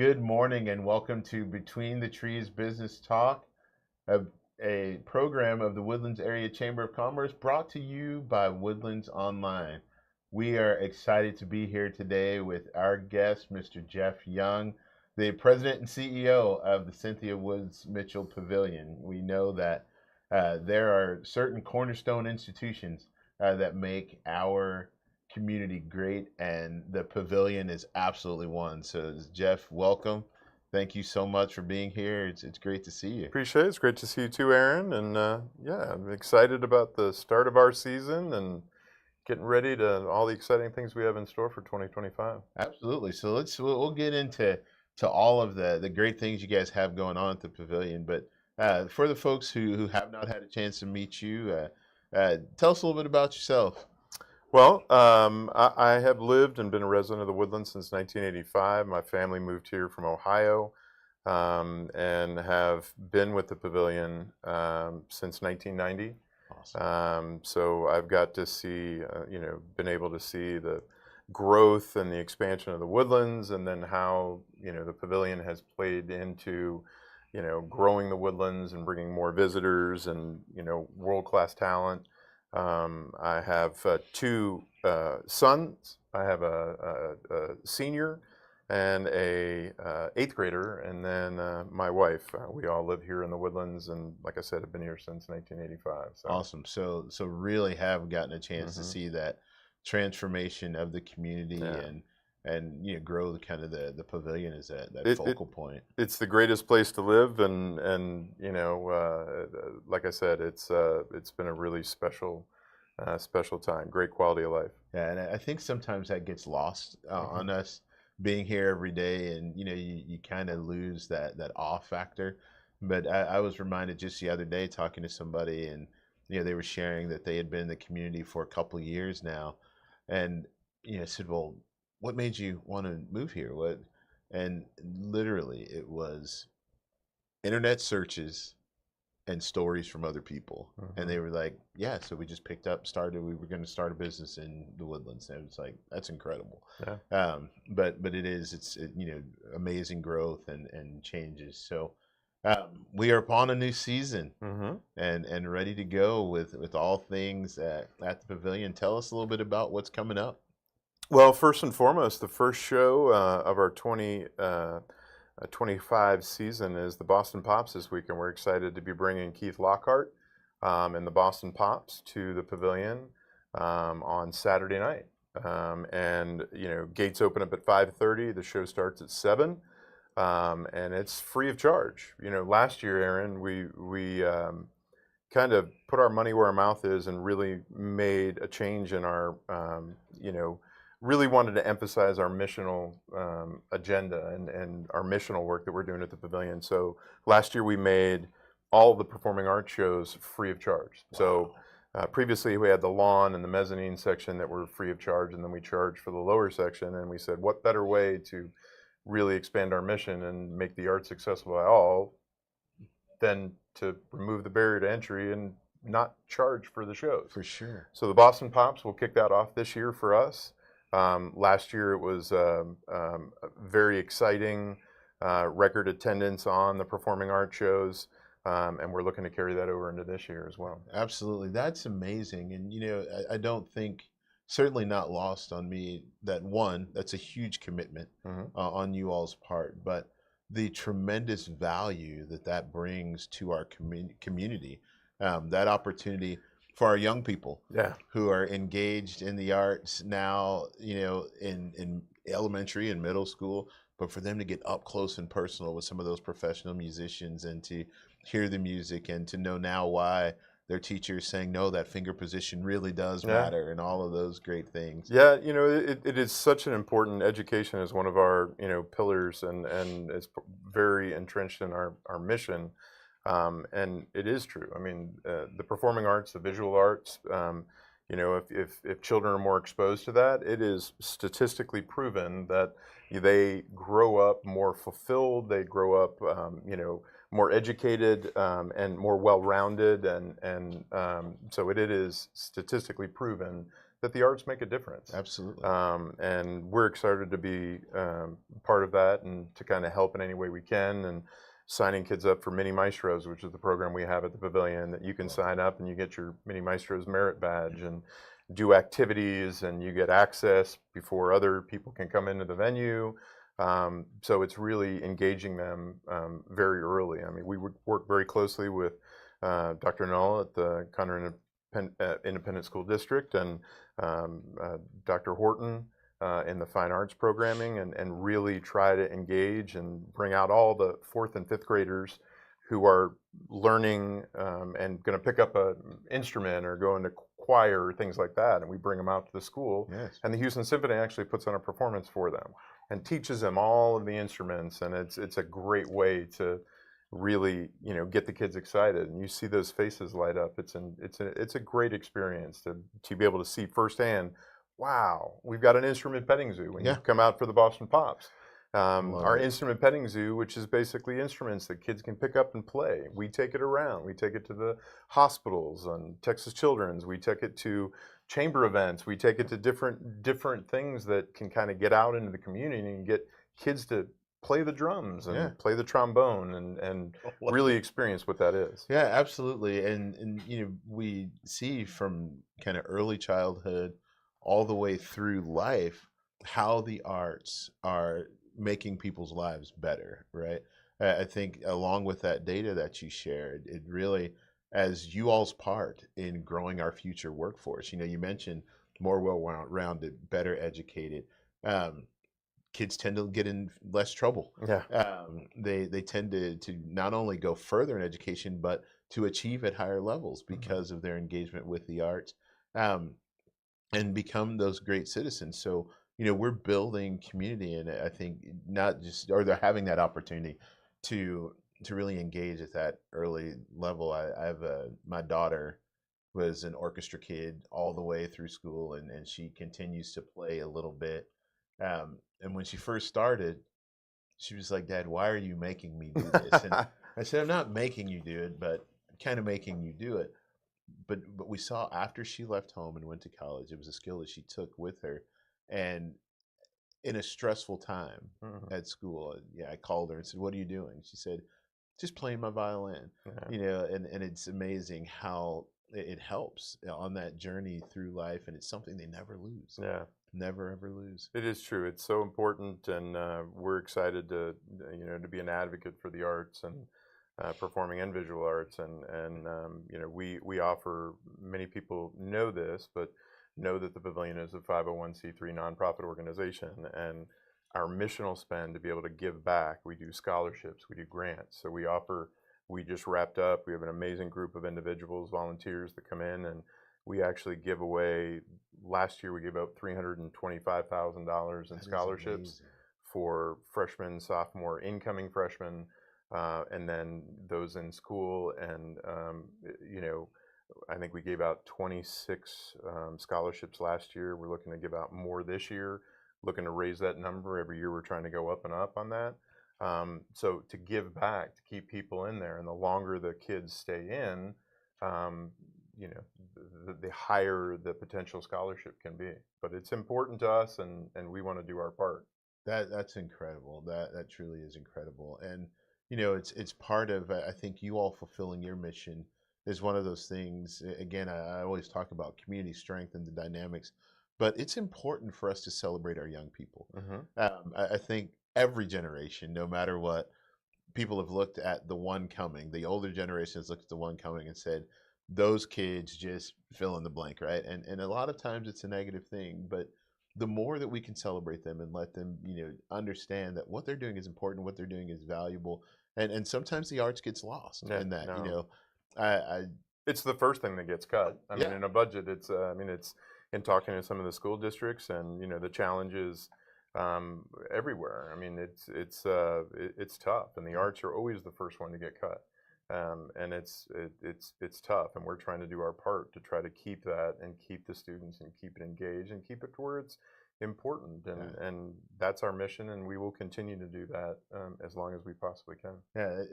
Good morning and welcome to Between the Trees Business Talk, a, a program of the Woodlands Area Chamber of Commerce brought to you by Woodlands Online. We are excited to be here today with our guest, Mr. Jeff Young, the president and CEO of the Cynthia Woods Mitchell Pavilion. We know that there are certain cornerstone institutions that make our community great, and the pavilion is absolutely one. So, Jeff, welcome. Thank you so much for being here. It's great to see you. Appreciate it. It's great to see you too, Aaron. And yeah, I'm excited about the start of our season and getting ready to all the exciting things we have in store for 2025. Absolutely. So we'll get into all of the great things you guys have going on at the pavilion. But for the folks who have not had a chance to meet you, tell us a little bit about yourself. Well, I have lived and been a resident of the Woodlands since 1985. My family moved here from Ohio and have been with the Pavilion since 1990. Awesome. So I've got to see, been able to see the growth and the expansion of the Woodlands, and then how, the Pavilion has played into, growing the Woodlands and bringing more visitors and, world-class talent. I have two sons. I have a senior and a eighth grader, and then my wife. We all live here in the Woodlands, and like I said, have been here since 1985. So. Awesome. So really have gotten a chance to see that transformation of the community and grow kind of the pavilion is that focal point. It's the greatest place to live, and like I said, it's been a really special time. Great quality of life. Yeah, and I think sometimes that gets lost on us being here every day, and you kind of lose that awe factor. But I was reminded just the other day talking to somebody, and they were sharing that they had been in the community for a couple of years now, and said, well, what made you want to move here? What? And literally, it was internet searches and stories from other people. And they were like, yeah, so we just we were going to start a business in the Woodlands. And it was like, that's incredible. Yeah. But it's amazing growth and changes. So we are upon a new season and ready to go with all things at the Pavilion. Tell us a little bit about what's coming up. Well, first and foremost, the first show of our 2025 season is the Boston Pops this week, and we're excited to be bringing Keith Lockhart and the Boston Pops to the Pavilion on Saturday night. And gates open up at 5:30. The show starts at 7, and it's free of charge. Last year, Aaron, we kind of put our money where our mouth is and really made a change in our really wanted to emphasize our missional agenda and our missional work that we're doing at the Pavilion. So last year we made all the performing arts shows free of charge. Wow. So previously we had the lawn and the mezzanine section that were free of charge, and then we charged for the lower section, and we said, what better way to really expand our mission and make the arts accessible to all than to remove the barrier to entry and not charge for the shows. For sure. So the Boston Pops will kick that off this year for us. Last year it was very exciting, record attendance on the performing arts shows, and we're looking to carry that over into this year as well. Absolutely. That's amazing. And, I don't think, certainly not lost on me, that one, that's a huge commitment on you all's part, but the tremendous value that brings to our community, that opportunity for our young people who are engaged in the arts now, in elementary and middle school, but for them to get up close and personal with some of those professional musicians and to hear the music and to know now why their teachers saying, no, that finger position really does matter, and all of those great things. Yeah, it is such an important education as one of our, pillars, and it's very entrenched in our mission. And it is true. I mean, the performing arts, the visual arts, if children are more exposed to that, it is statistically proven that they grow up more fulfilled, they grow up, more educated and more well-rounded, and so it is statistically proven that the arts make a difference. Absolutely. And we're excited to be part of that and to kind of help in any way we can. And signing kids up for Mini Maestros, which is the program we have at the Pavilion, that you can sign up and you get your Mini Maestros merit badge and do activities, and you get access before other people can come into the venue. So it's really engaging them very early. I mean, we would work very closely with Dr. Null at the Conner Independent School District, and Dr. Horton in the fine arts programming, and really try to engage and bring out all the 4th and 5th graders who are learning and going to pick up an instrument or go into choir or things like that, and we bring them out to the school. Yes. And the Houston Symphony actually puts on a performance for them and teaches them all of the instruments, and it's a great way to really, you know, get the kids excited, and you see those faces light up. It's a great experience to be able to see firsthand. Wow, we've got an instrument petting zoo when you come out for the Boston Pops. Our instrument petting zoo, which is basically instruments that kids can pick up and play. We take it around. We take it to the hospitals and Texas Children's. We take it to chamber events. We take it to different things that can kind of get out into the community and get kids to play the drums and play the trombone and really experience what that is. Yeah, absolutely. And you know, we see from kind of early childhood all the way through life how the arts are making people's lives better, right? I think along with that data that you shared, it really, as you all's part in growing our future workforce, you know, you mentioned more well-rounded, better educated. Kids tend to get in less trouble. Yeah. They tend to not only go further in education, but to achieve at higher levels because of their engagement with the arts, and become those great citizens. So, you know, we're building community, and I think not just, or they're having that opportunity to really engage at that early level. I have my daughter was an orchestra kid all the way through school, and she continues to play a little bit. And when she first started, she was like, "Dad, why are you making me do this?" And I said, "I'm not making you do it, but kind of making you do it." But we saw after she left home and went to college, it was a skill that she took with her, and in a stressful time at school, yeah, I called her and said, "What are you doing?" She said, "Just playing my violin." You know, and it's amazing how it helps on that journey through life, and it's something they never lose. Yeah. Never ever lose. It is true. It's so important, and we're excited to, you know, to be an advocate for the arts and performing and visual arts, and you know, we offer. Many people know this, but know that the Pavilion is a 501c3 nonprofit organization, and our missional spend to be able to give back. We do scholarships, we do grants, so we offer. We just wrapped up. We have an amazing group of individuals, volunteers that come in, and we actually give away. Last year, we gave out $325,000 in scholarships for freshmen, sophomore, incoming freshmen, and then those in school. And you know, I think we gave out 26 scholarships last year. We're looking to give out more this year. Looking to raise that number every year. We're trying to go up and up on that. So to give back, to keep people in there, and the longer the kids stay in, you know, the higher the potential scholarship can be. But it's important to us, and we want to do our part. That's incredible. That truly is incredible. And you know, it's part of, I think, you all fulfilling your mission is one of those things. Again, I always talk about community strength and the dynamics, but it's important for us to celebrate our young people. I think every generation, no matter what, people have looked at the one coming. The older generation has looked at the one coming and said, those kids just fill in the blank, right? And a lot of times it's a negative thing, but the more that we can celebrate them and let them, you know, understand that what they're doing is important, what they're doing is valuable, and sometimes the arts gets lost in that. You know, I it's the first thing that gets cut. I mean, in a budget, it's I mean, it's in talking to some of the school districts, and you know, the challenges everywhere. I mean, it's tough, and the arts are always the first one to get cut. And it's tough, and we're trying to do our part to try to keep that and keep the students and keep it engaged and keep it to where it's important, and that's our mission, and we will continue to do that as long as we possibly can. Yeah,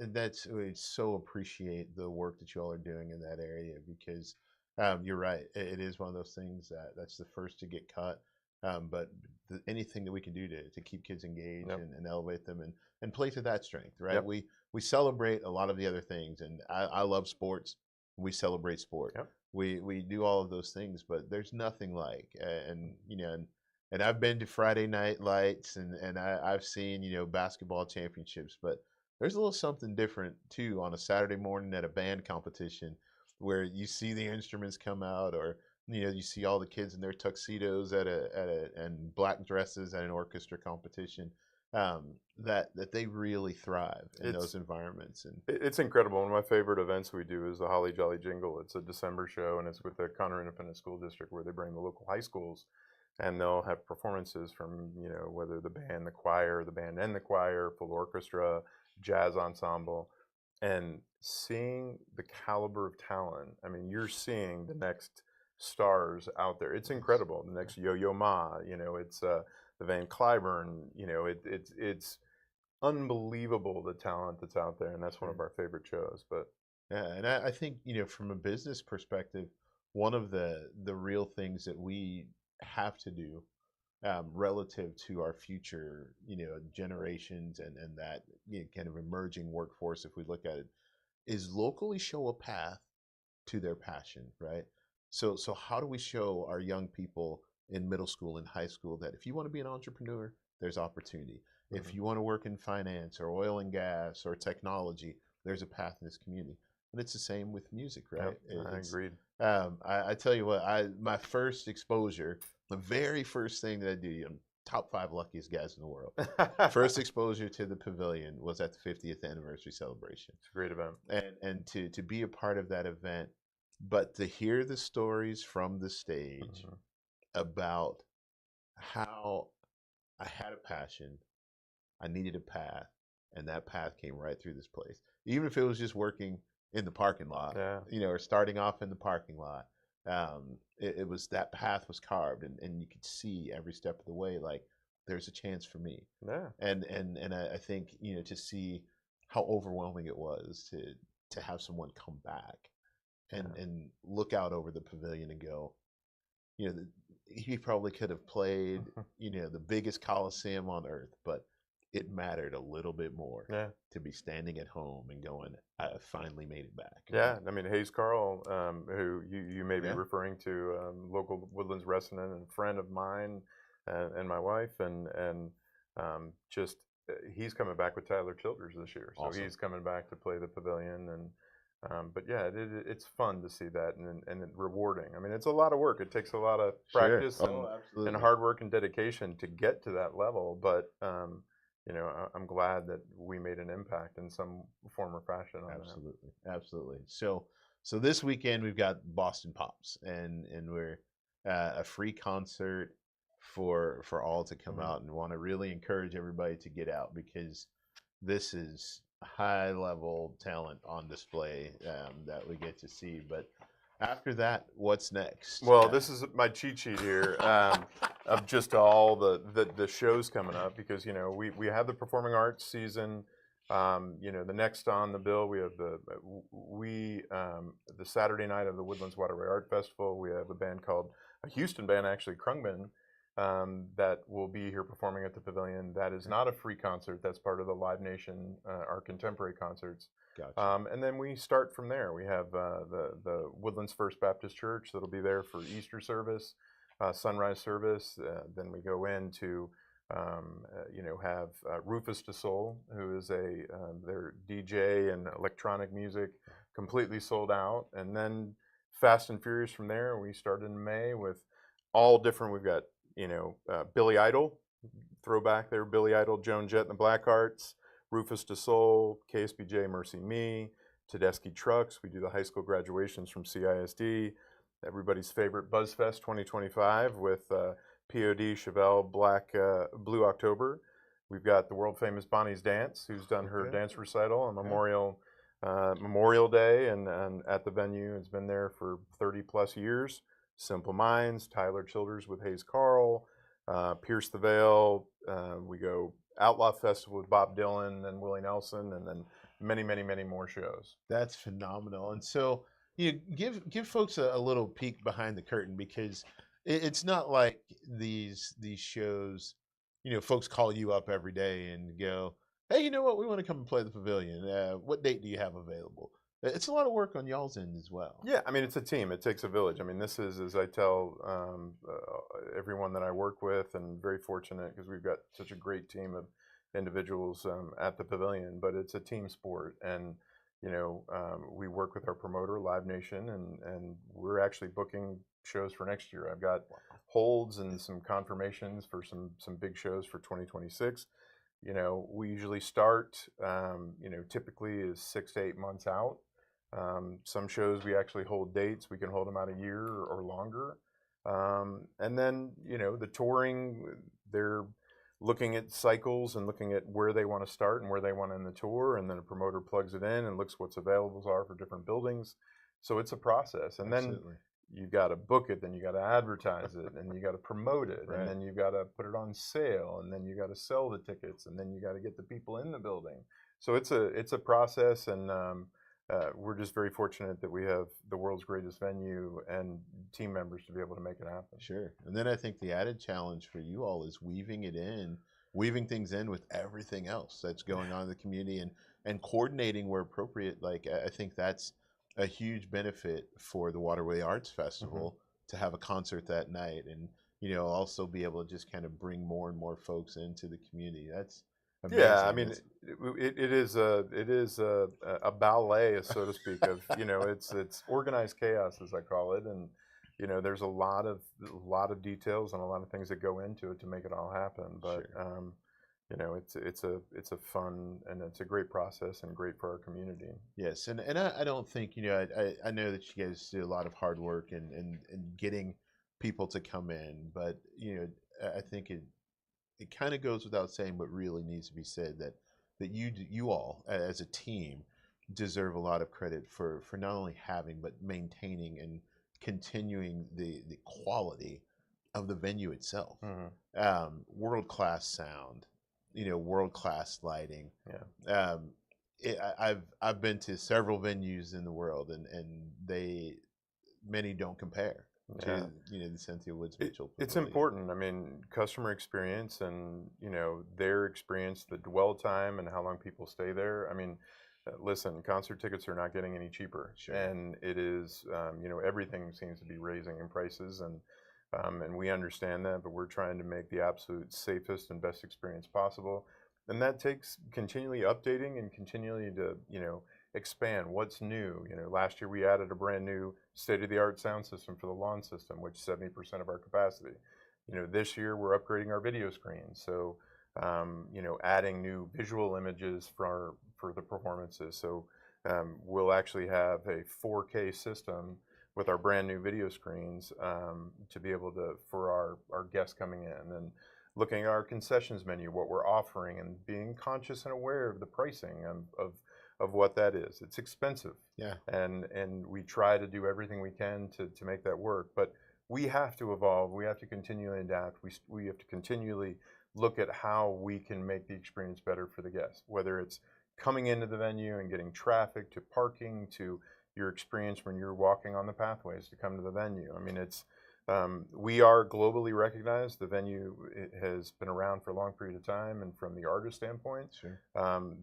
we so appreciate the work that you all are doing in that area, because You're right. It is one of those things that's the first to get cut. But anything that we can do to keep kids engaged Yep. and elevate them and play to that strength, right? Yep. We celebrate a lot of the other things, and I love sports. We celebrate sport. Yep. We do all of those things, but there's nothing like and and I've been to Friday night lights and I've seen basketball championships, but there's a little something different too on a Saturday morning at a band competition where you see the instruments come out, or you see all the kids in their tuxedos at a and black dresses at an orchestra competition. That they really thrive in those environments. And it's incredible. One of my favorite events we do is the Holly Jolly Jingle. It's a December show, and it's with the Conroe Independent School District, where they bring the local high schools, and they'll have performances from whether the band, the choir, the band and the choir, full orchestra, jazz ensemble, and seeing the caliber of talent. I mean, you're seeing the next stars out there. It's incredible. The next Yo-Yo Ma, it's the Van Cliburn. It's unbelievable the talent that's out there, and that's one of our favorite shows. But yeah, and I think from a business perspective, one of the real things that we have to do relative to our future, generations and that kind of emerging workforce, if we look at it, is locally show a path to their passion, right? So how do we show our young people in middle school and high school that if you want to be an entrepreneur, there's opportunity. If you want to work in finance or oil and gas or technology, there's a path in this community. And it's the same with music, right? Yep, I agreed. I tell you what, my first exposure, the very first thing that I do, I'm top 5 luckiest guys in the world. First exposure to the Pavilion was at the 50th anniversary celebration. It's a great event. And to be a part of that event, but to hear the stories from the stage about how I had a passion, I needed a path, and that path came right through this place. Even if it was just working in the parking lot, or starting off in the parking lot, it was that path was carved, and you could see every step of the way, like there's a chance for me. Yeah. And I think to see how overwhelming it was to have someone come back and look out over the pavilion and go, he probably could have played, the biggest coliseum on earth, but it mattered a little bit more to be standing at home and going, I finally made it back. Yeah, I mean, Hayes Carl, who you may be referring to, local Woodlands resident and friend of mine and my wife, and just he's coming back with Tyler Childers this year. So he's coming back to play the Pavilion. And but yeah, it's fun to see that and rewarding. I mean, it's a lot of work. It takes a lot of practice and hard work and dedication to get to that level. But I'm glad that we made an impact in some form or fashion on that. Absolutely. So this weekend we've got Boston Pops, and we're a free concert for all to come out, and want to really encourage everybody to get out, because this is high level talent on display that we get to see. But after that, what's next? Well, this is my cheat sheet here of just all the shows coming up, because we have the performing arts season. The next on the bill, we have the Saturday night of the Woodlands Waterway Art Festival. We have a band called a Houston band, actually Krungman, that will be here performing at the Pavilion. That is not a free concert. That's part of the Live Nation, our contemporary concerts. Gotcha. And then we start from there. We have the Woodlands First Baptist Church that'll be there for Easter service, sunrise service. Then we go into have Rufus de Soul, who is their DJ and electronic music, completely sold out. And then Fast and Furious from there. We start in May with all different. We've got Billy Idol, throwback there, Billy Idol, Joan Jett and the Blackhearts, Rufus de Soul, KSBJ, Mercy Me, Tedeschi Trucks. We do the high school graduations from CISD. Everybody's favorite BuzzFest 2025 with POD, Chevelle, Blue October. We've got the world famous Bonnie's Dance, who's done her dance recital on Memorial Day and at the venue. It's been there for 30 plus years. Simple Minds, Tyler Childers with Hayes Carl, Pierce the Veil. We go Outlaw Festival with Bob Dylan and Willie Nelson, and then many, many, many more shows. That's phenomenal. And so, give folks a little peek behind the curtain, because it's not like these shows, folks call you up every day and go, hey, you know what, we want to come and play the Pavilion. What date do you have available? It's a lot of work on y'all's end as well. Yeah, I mean, it's a team. It takes a village. I mean, this is, as I tell everyone that I work with, and very fortunate because we've got such a great team of individuals at the Pavilion, but it's a team sport. And, we work with our promoter, Live Nation, and we're actually booking shows for next year. I've got holds and some confirmations for some big shows for 2026. We usually start, typically is 6 to 8 months out. Some shows we actually hold dates. We can hold them out a year or longer. And then, the touring, they're looking at cycles and looking at where they want to start and where they want to end the tour. And then a promoter plugs it in and looks what's available are for different buildings. So it's a process. And Absolutely. then you got to book it, then you got to advertise it, and you got to promote it, Right. and then you got to put it on sale, and then you got to sell the tickets, and then you got to get the people in the building. So it's a process, and we're just very fortunate that we have the world's greatest venue and team members to be able to make it happen. Sure. And then I think the added challenge for you all is weaving things in with everything else that's going on in the community, and coordinating where appropriate. Like, I think that's a huge benefit for the Waterway Arts Festival to have a concert that night, and also be able to just kind of bring more and more folks into the community. That's amazing. Yeah, I mean, it is a ballet, so to speak, of it's organized chaos, as I call it, and there's a lot of details and a lot of things that go into it to make it all happen. But Sure. it's a fun, and it's a great process and great for our community. Yes, and I don't think, I know that you guys do a lot of hard work and getting people to come in, but I think it kind of goes without saying, but really needs to be said, that you all as a team deserve a lot of credit for not only having but maintaining and continuing the quality of the venue itself. World class sound, world class lighting. Yeah. I've been to several venues in the world, and many don't compare to the Cynthia Woods Mitchell. It's important. I mean, customer experience and their experience, the dwell time, and how long people stay there. I mean, listen, concert tickets are not getting any cheaper, Sure. And it is everything seems to be raising in prices, and we understand that, but we're trying to make the absolute safest and best experience possible, and that takes continually updating and continually to expand what's new. Last year we added a brand new state-of-the-art sound system for the lawn system, which is 70% of our capacity. This year we're upgrading our video screens, so adding new visual images for the performances. So we'll actually have a 4K system with our brand new video screens to be able to, for our guests coming in, and looking at our concessions menu, what we're offering, and being conscious and aware of the pricing of what that is. It's expensive. Yeah. And we try to do everything we can to make that work. But we have to evolve. We have to continually adapt. We have to continually look at how we can make the experience better for the guests, whether it's coming into the venue and getting traffic, to parking, to your experience when you're walking on the pathways to come to the venue. I mean, we are globally recognized. The venue has been around for a long period of time, and from the artist standpoint, Sure.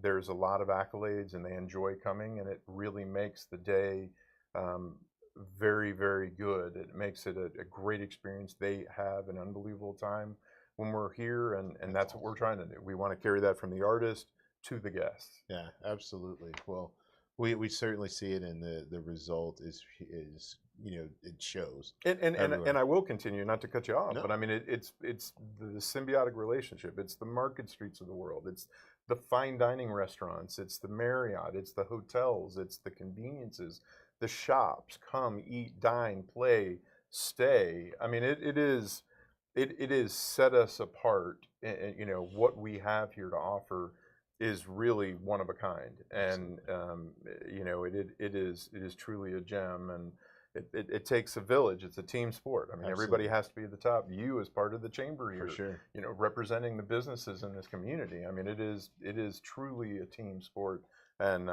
There's a lot of accolades, and they enjoy coming, and it really makes the day very, very good. It makes it a great experience. They have an unbelievable time when we're here, and that's what we're trying to do. We want to carry that from the artist to the guests. Yeah, absolutely. Well, we certainly see it, and the result is it shows. And I will continue, not to cut you off, No. but I mean it's the symbiotic relationship. It's the Market Streets of the world. It's the fine dining restaurants. It's the Marriott. It's the hotels. It's the conveniences. The shops. Come, eat, dine, play, stay. I mean, it is set us apart. What we have here to offer is really one of a kind, and it is truly a gem, and it takes a village. It's a team sport. I mean, everybody has to be at the top. You, as part of the chamber here, For sure. Representing the businesses in this community. I mean, it is truly a team sport, and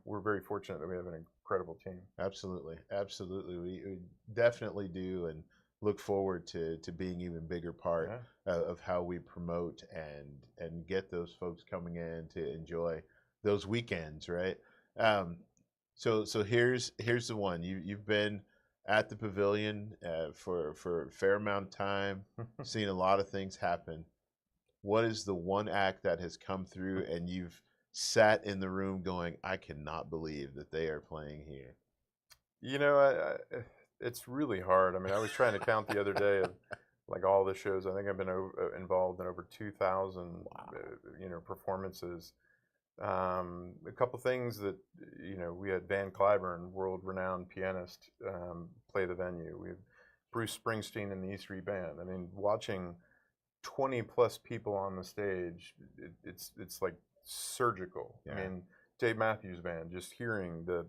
we're very fortunate that we have an incredible team. Absolutely, absolutely. We definitely do, and look forward to being even bigger part Yeah. of how we promote and get those folks coming in to enjoy those weekends, right? Um, so here's the one. You've been at the Pavilion for a fair amount of time, seen a lot of things happen. What is the one act that has come through and you've sat in the room going, I cannot believe that they are playing here? You know, it's really hard. I mean, I was trying to count the other day of like all the shows. I think I've been involved in over 2,000, Wow. performances. A couple things that, we had Van Cliburn, world-renowned pianist, play the venue. We had Bruce Springsteen and the E Street Band. I mean, watching 20 plus people on the stage, it's like surgical. Yeah. I mean, Dave Matthews Band, just hearing the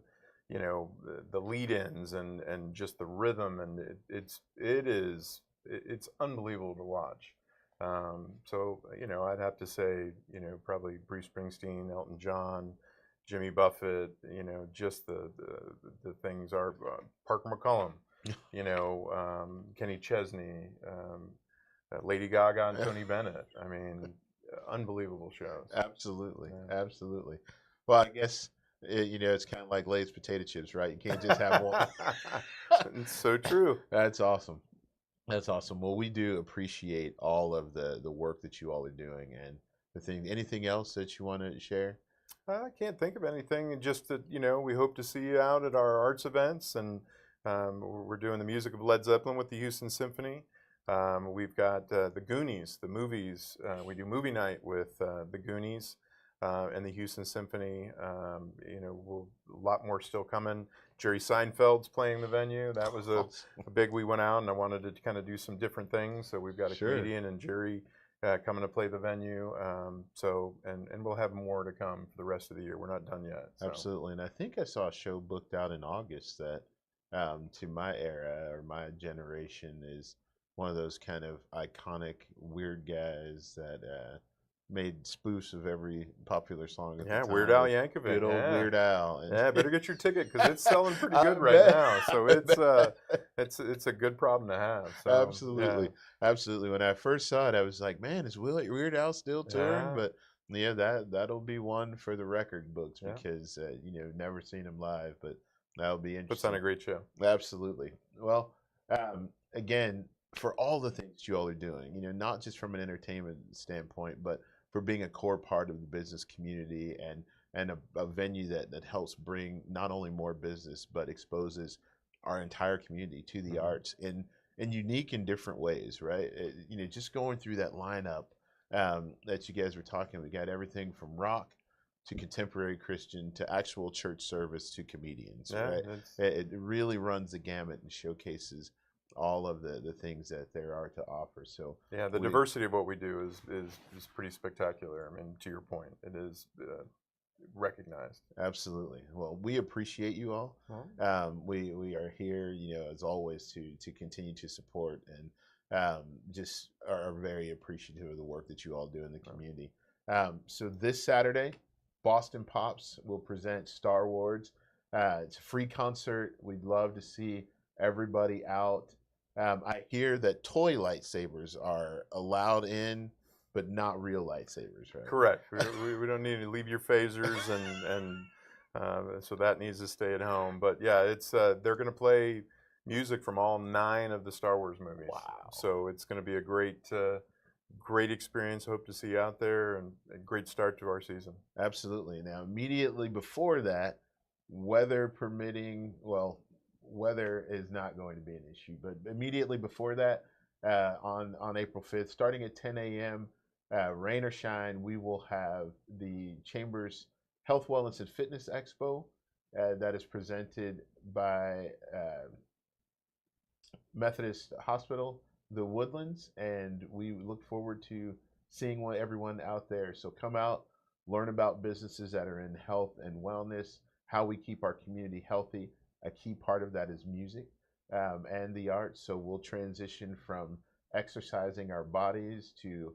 lead-ins and just the rhythm, and it's unbelievable to watch. So I'd have to say, probably Bruce Springsteen, Elton John, Jimmy Buffett, just the things are Parker McCollum, Kenny Chesney, Lady Gaga and Tony Bennett. I mean, unbelievable shows. Absolutely, Yeah. absolutely. Well, I guess it's kind of like Lay's potato chips, right? You can't just have one. It's so true. That's awesome. That's awesome. Well, we do appreciate all of the work that you all are doing, and the thing. Anything else that you want to share? I can't think of anything. Just that we hope to see you out at our arts events, and we're doing the music of Led Zeppelin with the Houston Symphony. We've got the Goonies, the movies. We do movie night with the Goonies and the Houston Symphony. A lot more still coming. Jerry Seinfeld's playing the venue. That was a big. We went out, and I wanted to kind of do some different things. So we've got a comedian and Jerry coming to play the venue. And we'll have more to come for the rest of the year. We're not done yet. So. Absolutely. And I think I saw a show booked out in August that, to my era or my generation, is one of those kind of iconic weird guys that made spoofs of every popular song at the time. Weird Al Yankovic. Good old Weird Al. And better get your ticket because it's selling pretty I good right bet. now. So it's a good problem to have. So, Absolutely, absolutely. When I first saw it, I was like, "Man, is Weird Al still touring?" Yeah. But yeah, that'll be one for the record books because never seen him live, but that'll be interesting. Puts on a great show. Absolutely. Well, again, for all the things you all are doing, not just from an entertainment standpoint, but for being a core part of the business community and a venue that helps bring not only more business but exposes our entire community to the arts in unique and different ways, right? Just going through that lineup that you guys were talking, we got everything from rock to contemporary Christian to actual church service to comedians, right? It really runs the gamut and showcases all of the things that there are to offer. So the diversity of what we do is pretty spectacular. I mean, to your point, it is recognized. Absolutely. Well, we appreciate you all. We are here, as always, to continue to support and just are very appreciative of the work that you all do in the community. So this Saturday, Boston Pops will present Star Wars. It's a free concert. We'd love to see everybody out. I hear that toy lightsabers are allowed in, but not real lightsabers, right? Correct. we don't need to leave your phasers, and so that needs to stay at home. But yeah, it's they're going to play music from all 9 of the Star Wars movies. Wow! So it's going to be a great experience. Hope to see you out there, and a great start to our season. Absolutely. Now, immediately before that, weather permitting, weather is not going to be an issue, but immediately before that, on April 5th, starting at 10 a.m., rain or shine, we will have the Chamber's Health, Wellness, and Fitness Expo that is presented by Methodist Hospital, the Woodlands, and we look forward to seeing everyone out there. So come out, learn about businesses that are in health and wellness, how we keep our community healthy. A key part of that is music and the arts. So we'll transition from exercising our bodies to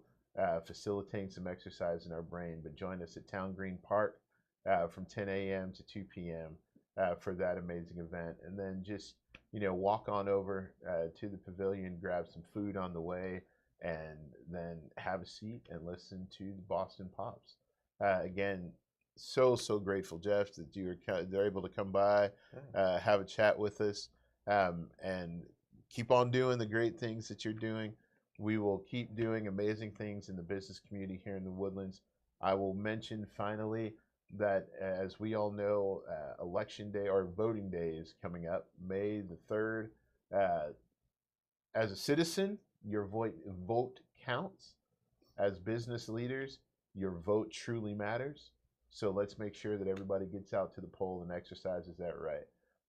facilitating some exercise in our brain. But join us at Town Green Park from 10 a.m. to 2 p.m. for that amazing event. And then just, walk on over to the pavilion, grab some food on the way, and then have a seat and listen to the Boston Pops. Again, so grateful, Jeff, that they're able to come by, have a chat with us, and keep on doing the great things that you're doing. We will keep doing amazing things in the business community here in the Woodlands. I will mention finally that, as we all know, election day or voting day is coming up, May the 3rd. As a citizen, your vote counts. As business leaders, your vote truly matters. So let's make sure that everybody gets out to the poll and exercises that right.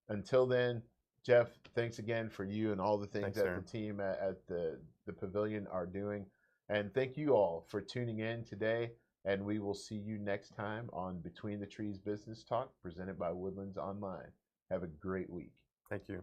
Until then, Jeff, thanks again for you and all the things that the team at the Pavilion are doing. And thank you all for tuning in today. And we will see you next time on Between the Trees Business Talk, presented by Woodlands Online. Have a great week. Thank you.